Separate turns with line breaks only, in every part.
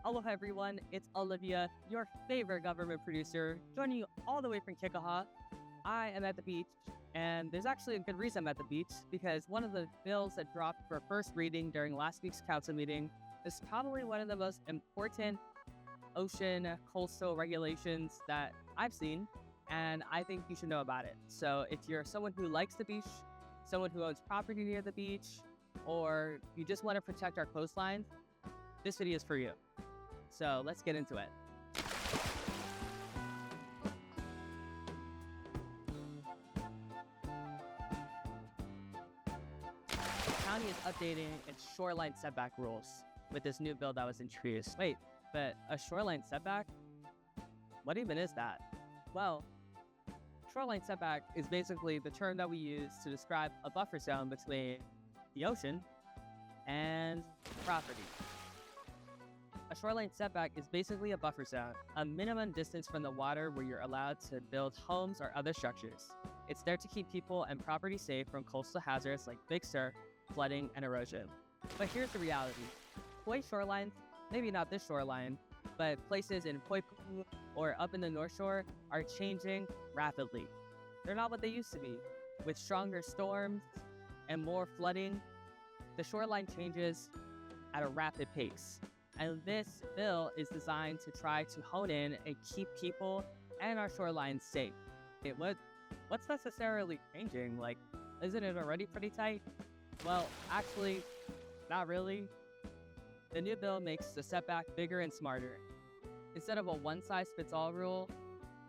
Aloha everyone, it's Olivia, your favorite government producer, joining you all the way from Kekaha. I am at the beach, and there's actually a good reason I'm at the beach, because one of the bills that dropped for first reading during last week's council meeting is probably one of the most important ocean coastal regulations that I've seen, and I think you should know about it. So if you're someone who likes the beach, someone who owns property near the beach, or you just want to protect our coastlines, this video is for you. So let's get into it. The county is updating its shoreline setback rules with this new bill that was introduced. Wait, but a shoreline setback? What even is that? Well, shoreline setback is basically the term that we use to describe a buffer zone between the ocean and property. A shoreline setback is basically a buffer zone, a minimum distance from the water where you're allowed to build homes or other structures. It's there to keep people and property safe from coastal hazards like big surf, flooding, and erosion. But here's the reality. Kauai shorelines, maybe not this shoreline, but places in Poipu or up in the North Shore are changing rapidly. They're not what they used to be. With stronger storms and more flooding, the shoreline changes at a rapid pace. And this bill is designed to try to hone in and keep people and our shorelines safe. What's necessarily changing? Like, isn't it already pretty tight? Well, actually, not really. The new bill makes the setback bigger and smarter. Instead of a one-size-fits-all rule,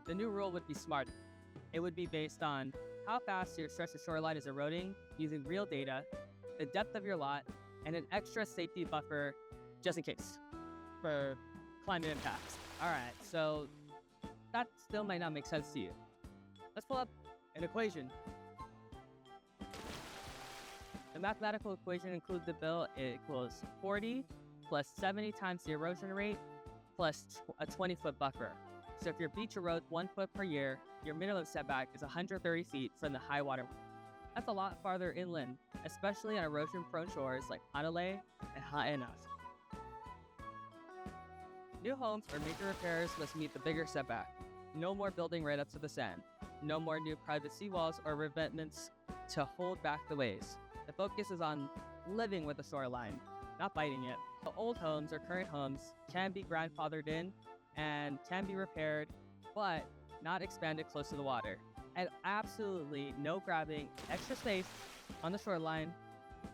the new rule would be smarter. It would be based on how fast your stretch of shoreline is eroding using real data, the depth of your lot, and an extra safety buffer just in case for climate impacts. All right, so that still might not make sense to you. Let's pull up an equation. The mathematical equation includes the bill. It equals 40 plus 70 times the erosion rate plus a 20-foot buffer. So if your beach erodes 1 foot per year, your minimum setback is 130 feet from the high water mark. That's a lot farther inland, especially on erosion-prone shores like Hanalei and Ha'ena. New homes or major repairs must meet the bigger setback. No more building right up to the sand. No more new private seawalls or revetments to hold back the waves. The focus is on living with the shoreline, not biting it. The old homes or current homes can be grandfathered in and can be repaired, but not expanded close to the water. And absolutely no grabbing extra space on the shoreline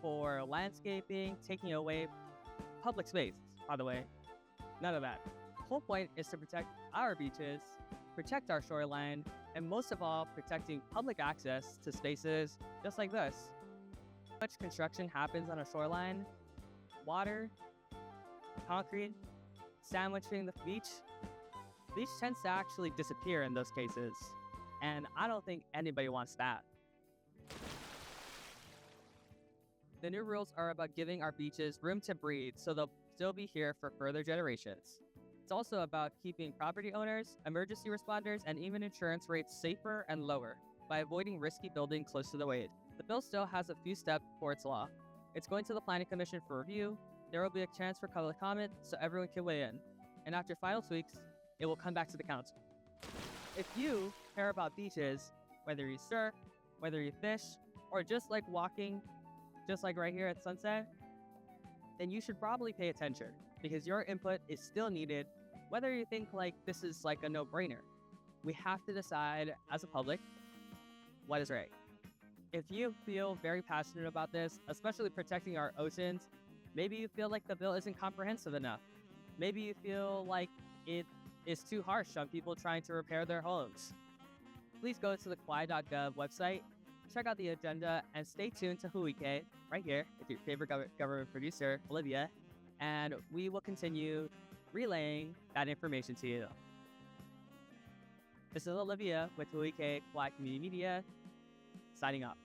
for landscaping, taking away public space, by the way. None of that. The whole point is to protect our beaches, protect our shoreline, and most of all, protecting public access to spaces just like this. Much construction happens on a shoreline, water, concrete, sandwiching the beach tends to actually disappear in those cases. And I don't think anybody wants that. The new rules are about giving our beaches room to breathe so they'll still be here for further generations. It's also about keeping property owners, emergency responders, and even insurance rates safer and lower by avoiding risky building close to the wave. The bill still has a few steps before it's law. It's going to the Planning Commission for review. There will be a chance for public comment so everyone can weigh in. And after final tweaks, it will come back to the council. If you care about beaches, whether you surf, whether you fish, or just like walking, just like right here at sunset, then you should probably pay attention because your input is still needed, whether you think like this is like a no-brainer. We have to decide as a public what is right. If you feel very passionate about this, especially protecting our oceans, maybe you feel like the bill isn't comprehensive enough. Maybe you feel like it is too harsh on people trying to repair their homes. Please go to the Kauai.gov website, check out the agenda, and stay tuned to Hōʻike right here with your favorite government producer, Olivia, and we will continue relaying that information to you. This is Olivia with Hōʻike Kauaʻi Community Media, signing off.